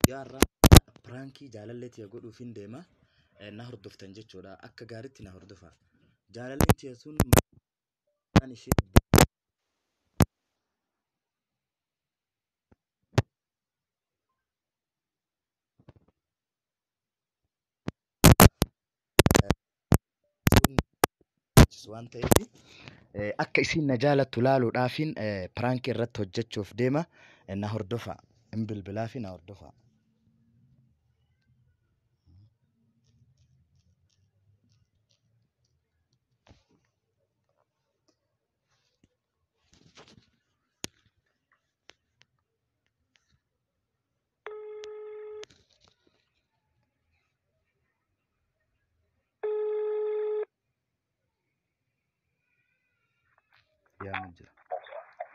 Yaarraa prankii jaalalleetii godhuuf hin deema. Na hordoftan jechuudha. Akka gaariitti na hordofa. Jaalalleetii sun maqaan ishee waan ta'eef akka isiin na jaalattu laaluudhaafin prankii irratti hojjechuuf deema. Na hordofa. Hin bilbilaa fi na hordofa.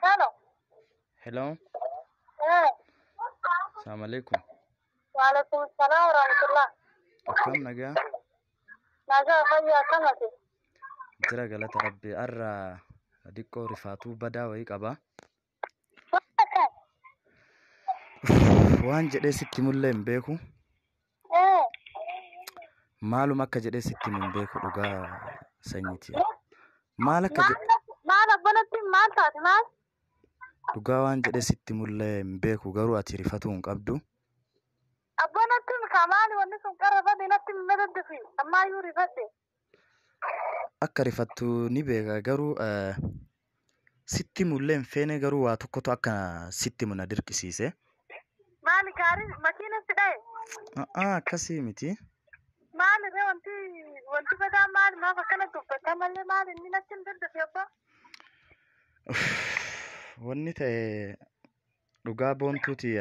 Hello. Hello. Assalamu alaikum. Waalaikum salam warahmatullah. Akkam nagaa? Nagaa fayyaa akkamati? Jira galata rabbi. Arra diqqoo rifaatuu badaa wayii qaba. Waan jedhee sitti mul'ee hin beeku. Maalum akka jedhee sitti hin beeku dhugaa sanyiiti. Maal akka jedhe? Maal abbanatti maal taate maal? Dhugaa waan jedhee sitti mul'ee hin beeku garuu ati rifatuu hin qabdu. Abbanatti kamaali wanni sun qarrafate natti madaddafi ammayyuu rifadhe. Akka rifattu ni beeka garuu sitti mul'ee hin feene garuu waa tokkotu akka sitti muna dirqisiise. Maali gaarii makiinatti dhaye? Akkasii miti. Maali ree wanti badaa maali maaf akkana dubbata malee maali inni natti hin daddafi abbaa? Wanni ta'e dhugaa boontuuti.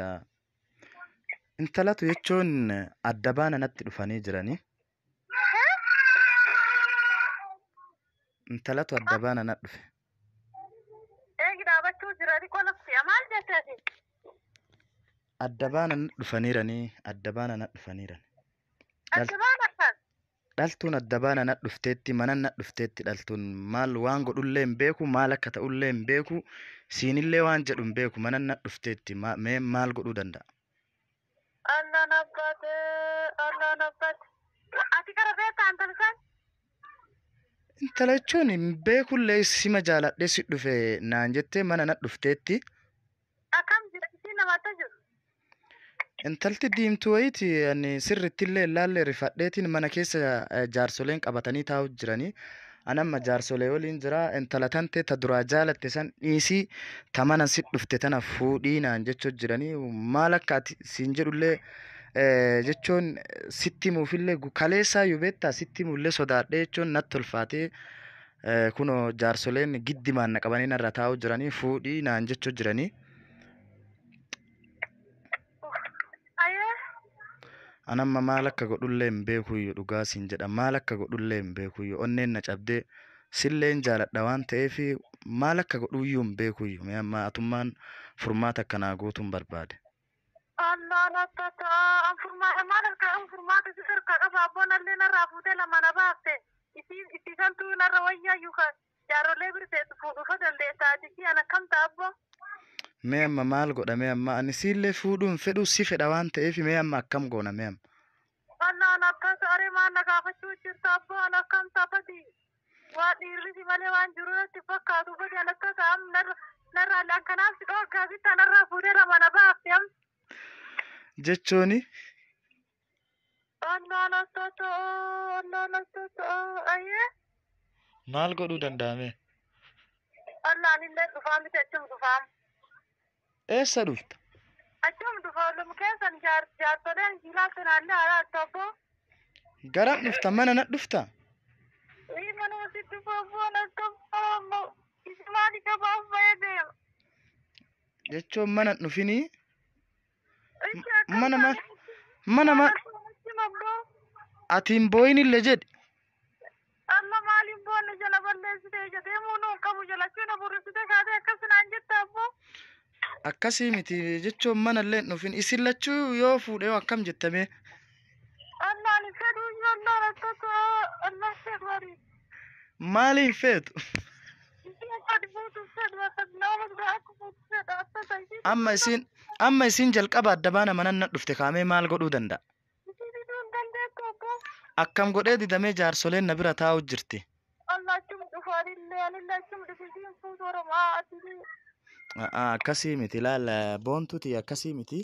Intalatu jechuun adda baana natti dhufanii jiranii. Intalatu adda baana natti dhufe. Eegi dhaabachuu jiranii qolofti maal jettati? Adda baana natti dhufaniiranii. Adda baana natti dhufaniirani. Adda baana kan? Dhaltuun adda baana natti dhufteetti mana natti dhufteetti dhaltuun maal waan godhullee hin beeku maal akka ta'ullee hin beeku siinillee waan jedhu hin beeku mana natti dhufteetti mee maal godhuu danda'a? Allah nabbate. Ati gara beektaa intala san? Intala jechuun hin beekullee sima jaaladhee si dhufe naan jettee mana natti dhufteetti. Akkam jira isiin namatti jiru? Intalti diimtuu wayiiti sirriitti illee ilaallee rifadheetiin mana keessa jaarsoleen qabatanii taa'u jiranii. Anamma jaarsolee waliin jira. Intala tante ta duraa jaalatte san dhiisii ta mana si dhufte tana fuudhii naan jechuu jiranii. Maal akka ati siin jedhullee jechuun sitti muufillee kaleessaa yubeettaa sitti muullee sodaadhee jechuun natti ulfaatee kunoo jaarsoleen giddimaan na qabanii narra taa'u jiranii fuudhii naan jechuu jiranii. Anamma maal akka godhullee hin beekuyyuu dhugaa siin jedha. Maal akka godhullee hin beekuyyuu onneen na cabdee silleen jaaladha waan ta'eef maal akka godhuyyuu hin beekuyyuu. Mee amma atummaan furmaata akkanaa gootuun barbaade. Allah nattata furmaata maal akka furmaata si sarkaa qaba abboon allee narraa fuutee lama na baafte. Itti santuu narra wayyaayyuu kan jaarollee birteessu fuudhuufa dandeessaa jikii an akkam ta'a abboo? Mee amma maal godha mee amma ani siillee fuudhuun fedhu si fedha waan ta'eef mee amma akkam goona mee amma? Allah nattata aree maan na gaafachuu jirta abboo an akkam taphati? Waa dhiirrisi malee waan jiru natti fakkaatu badi an akka ta'am narraa lakkanaaf si dhooggaa bitta narraa fuudhee lama na baafte am. Jechuuni? Allah nattata ayyee. Maal godhuu danda'ame? Allah anillee dhufaa miti achum dhufaam. Eessa dhufta? Achum dhufa lum keessan jaartoleen jilaaltu naannoo alaa tokko. Garam dhufta mana na dhufta? Manuma si dhufa bu'aan akka isi maali qabaaf ba'ee deema. Jechuun mana dhufinii? Mana atiin booyinillee jedhe? Allah maaliin boonne jala balleessitee jedhee muunuu qabu jalachuun aburrisitee kaatee akkasinaan jetta abboo. Akkasii miti jechuun manallee dhufin isin lachuu yoo fuudhee akkam jettame? Allah ni fedhu Allah rakkata Allah seefarii. Maaliin feetu? Amma Amma isin jalqaba adda baana manan na dhufte kaamee maal godhuu danda'a? Isiin dandeettu obbo. Akkam godhee didamee jaarsoleen na bira taa'u jirti. Allah achum dhufaanillee anillee achum dhufisiin fuutu oromaa ati. Akkasii miti laala boontuti akkasii miti.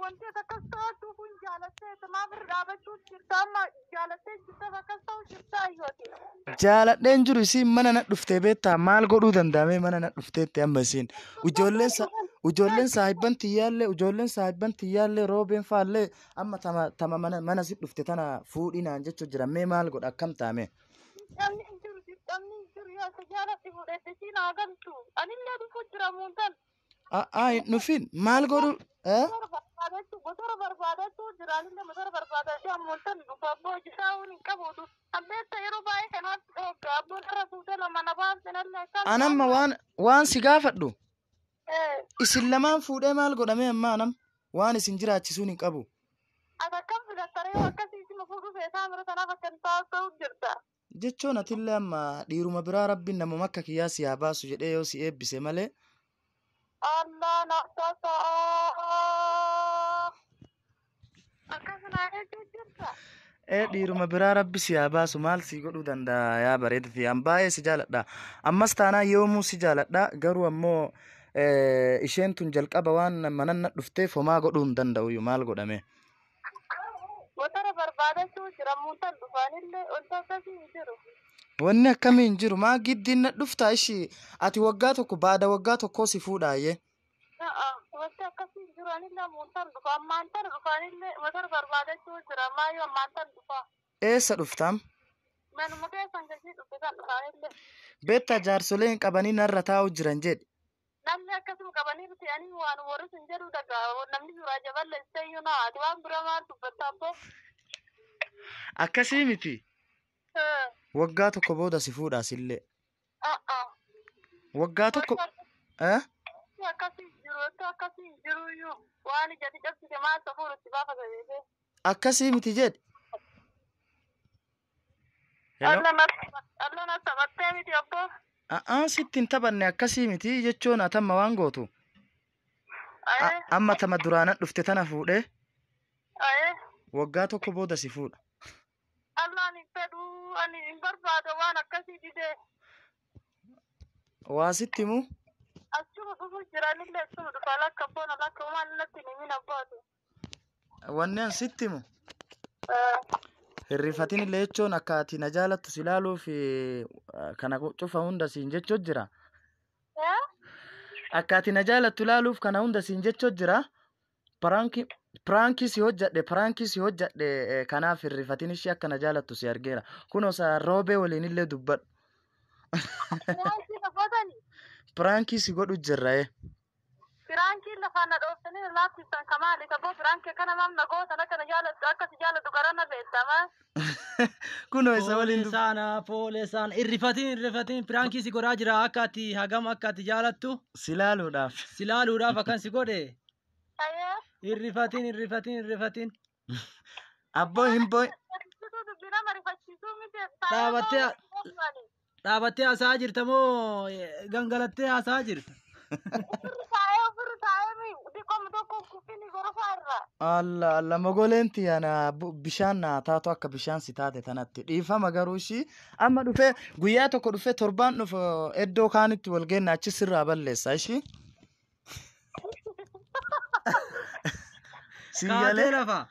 Wanti akkas ta'atu kun jaalattee maaf irra dhaabachuu jirta amma jaalattee jirta akkas ta'u jirta ayyooti. Jaaladheen jiru isiin mana na dhuftee beektaa maal godhuu danda'amee mana na dhufteetti amma isiin ijoolleen saahibban tiyyaallee roobeen faallee amma tama mana si dhufte tana fuudhinaan jechuun jira mee maal godha akkam taame. Dhabni hin jiru yoo isa jaalatti fuudhette siin haa galtu anillee dhufuu jira muuntan. Nufin maal godhu motora barbaadachuu jira anillee motora barbaadachuu ammuuntan dhufa abboo jisaa'uun hin qabuutu ammeessa yeroo baay'ee kanaatti dhooga abboon irra fuutee lama na baaftenallee akkam. Anamma waan si gaafadhu. Isin lamaan fuudhee maal godhamee amma anam waan isin jiraachisuun hin qabu. Ati akkam filattaree akkasii isima fuudhuu feesaa mira sanaaf akka hin taasisuu jirta. Jechuun atillee amma dhiiruma biraa rabbiin namuma akka kiyyaa si haa baasu jedhee yoo si eebbise malee. Allah na tasaa. Akkasuma jechuu jirta. Dhiiruma biraa rabbi si haa baasu maal si godhuu danda'a yaa bareedati an baay'ee si jaaladha. Ammas taanaa yoomuu si jaaladha garuu ammoo isheen tun jalqaba waan mananna dhufteef homaa godhuu hin danda'u maal godhame. Motora barbaadachuu jira muuntan dhufaanillee wanta akkasii hin jiru. Wanni akkamii hin jiru maa giddiin na dhuftaa ishii ati waggaa tokko baada waggaa tokkoo si fuudhaayyee. Wanti akkasii hin jiru anillee muuntan dhufa ammaantan dhufaanillee motora barbaadachuu jira maayyoo ammaantan dhufa. Eessa dhuftam? Manuma keessan gashii dhufe kan dhufaanillee. Beektaa jaarsoleen qabanii narra taa'u jiran jedhi. Namni akkasuma qabanii nuti ani waan warri sun jedhu dhagaa namni suuraa jaballeessee iyyuu naa ati waan bira maal dubbatta abboo. Akkasii miti. Waggaa tokko booda si fuudhaas illee. Waggaa tokko. Akkasii jiru iyyuu waan ijatti cabsite maal ta'uu itti baafata beekee. Akkasii miti jedhi. Allah na taphattee miti abboo. Sitti hin taphanne akkasii miti jechuun atamma waan gootu. Amma tama duraana dhufte tana fuudhee. Waggaa tokko booda si fuudha. Allah ni fedhu ani hin barbaada waan akkasii didee. Waa sitti himu? Achuma dhufu jiranillee achuma dhufa lakka abboon lakka waan natti ni min abbaatu. Wanni an sitti himu? Hirrifatin illee jechuun akka ati na jaalattu si ilaaluuf kana cufa hunda siin jechuun jira. Akka ati na jaalattu ilaaluuf kana hunda siin jechuun jira. Prankii si hojjadhe kanaaf hirrifatin ishee akka na jaalattu si argeera. Kunoo sa roobee waliin illee dubbadhu. Prankii si godhu jirra. Prankii lafaan na dhooftanii laaffisan kamaali kaboo prankii kana mamna goota akka na jaalattu akka si jaalattu qarana beektama. Kunoo isa waliin dubbadhu. Poolesaan irrifatiin prankii si godhaa jira akka ati hagam akka ati jaalattu. Si ilaaluudhaaf akkan si godhe. Irrifatiin. Abboo hin boo'e. Dhaabattee haasa'aa jirta moo gangalattee haasa'aa jirta? Allah mogoleen tiyana bishaan naa taatu akka bishaan si taate tanatti dhiifama garuu ishii amma dhufee guyyaa tokko dhufee torbaan dhufu iddoo kaanitti wal geenna achi sirraa balleessa ishii. Kaatee lafa.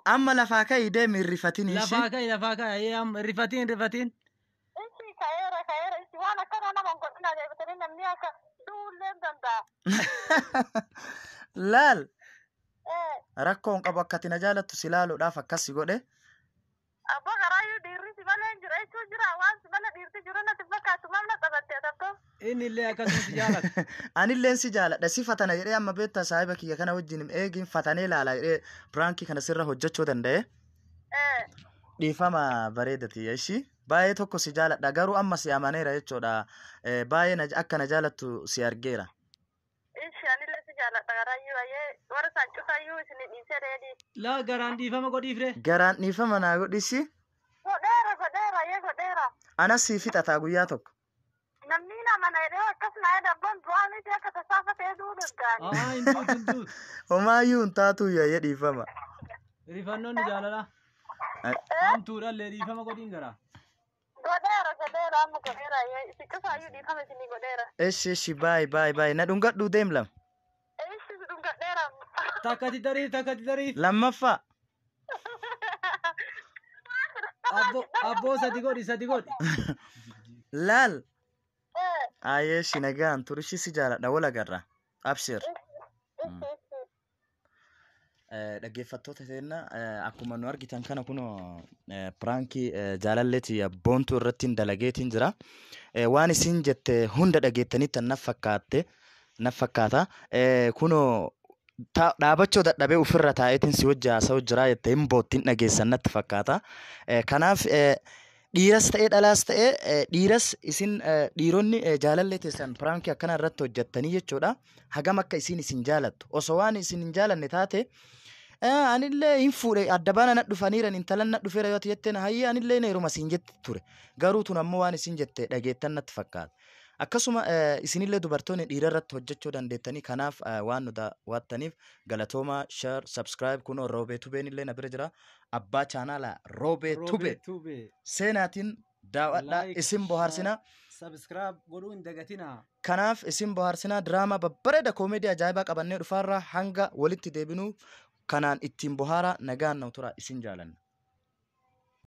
Amma lafaa ka'ii deemi irrifatin ishii. Lafaa ka'ii irrifatiin. Kaera isi waan akkana nama godhina deebitanii namni akka duulleen danda'a. Laal. Rakkoon qabu akka ati na jaalattu si ilaaluudhaaf akkas si godhe. Abbaa garaayyuu dhiirri si malee jira jechuun jira waan si malee dhiirti jiru natti fakkaatu mamna qabattee tokko. Inni illee akkasuma si jaalata. Anillee si jaaladha si fatana jedhee amma beektaa saahiba kiyya kana wajjin eegin fatanee ilaala jedhee pirankii kana sirra hojjechuu danda'e. Dhiifama bareedati ishii. Baay'ee tokko si jaaladha garuu amma si amaneera jechuudha. Baay'ee akka na jaalattu si argeera. Anillee si jaaladha garaayyuu baay'ee warra isaan cufayyuu isin dhiisee reedii. Laa garaan dhiifama godhiifre. Garaan dhiifama naa godhisi. Godheera. Anas si fixataa guyyaa tokko. Namni nama na jedhee akkas naa dabban du'aanii ta'e akka tasaafatee duudus gaanii. Hinduut. Homaayyuu hin taatu yaa'ee dhiifama. Rifannoon jaalala. Hamtuudhaan dhiifama godhiin garaa. Godheera amma godheera siqqisaayyuu dhiifama isinii godheera. Eshi baay na dhungadhuu deemlam. Eessi dhungadheera. Takkati darii. Lammaffaa. Abboo sadi godhi. Laal. Ayeeshi nagaan turishi si jaaladha wal agarra. Abshir. Dhaggeeffattoota seenna akkuma nu argitan kana kunoo prankii jaalalleeti boontuu irratti dalageetiin jira. Waan isin jette hunda dhageettanitti naaf fakkaata. Kunoo dhaabachoo dadhabee ofirra taa'eetiin si wajji haasa'u jira jettee hin boottiin dhageessan natti fakkaata. Kanaaf dhiiras ta'ee dhalaas ta'ee dhiironni jaalallee teessan prankii akkana irratti hojjettanii jechuudha. Hagam akka isin jaalattu osoo waan isin hin jaalanne taate anillee hin fuudhe adda baana na dhufaniiran intalan na dhufeera yoo jetteen hayyi anillee neeruma isin jette ture. Garuu tun ammoo waan isin jette dhageettan natti fakkaata. Akkasuma isinillee dubartoonni dhiira irratti hojjechuu dandeettanii kanaaf waan nu daawwattaniif galatooma share subscribe kunoo roobee tubeen illee na bira jira. Abbaa chaanaalaa roobee tube seenaatiin daawwadhaa isin bohaarsina. Subscribe godhuu hin dagatina. Kanaaf isin bohaarsina diraamaa babbareeda koomedii ajaa'ibaa qabannee dhufaarraa hanga walitti deebinuu kanaan ittiin bohaara nagaan na tura isin jaalanna.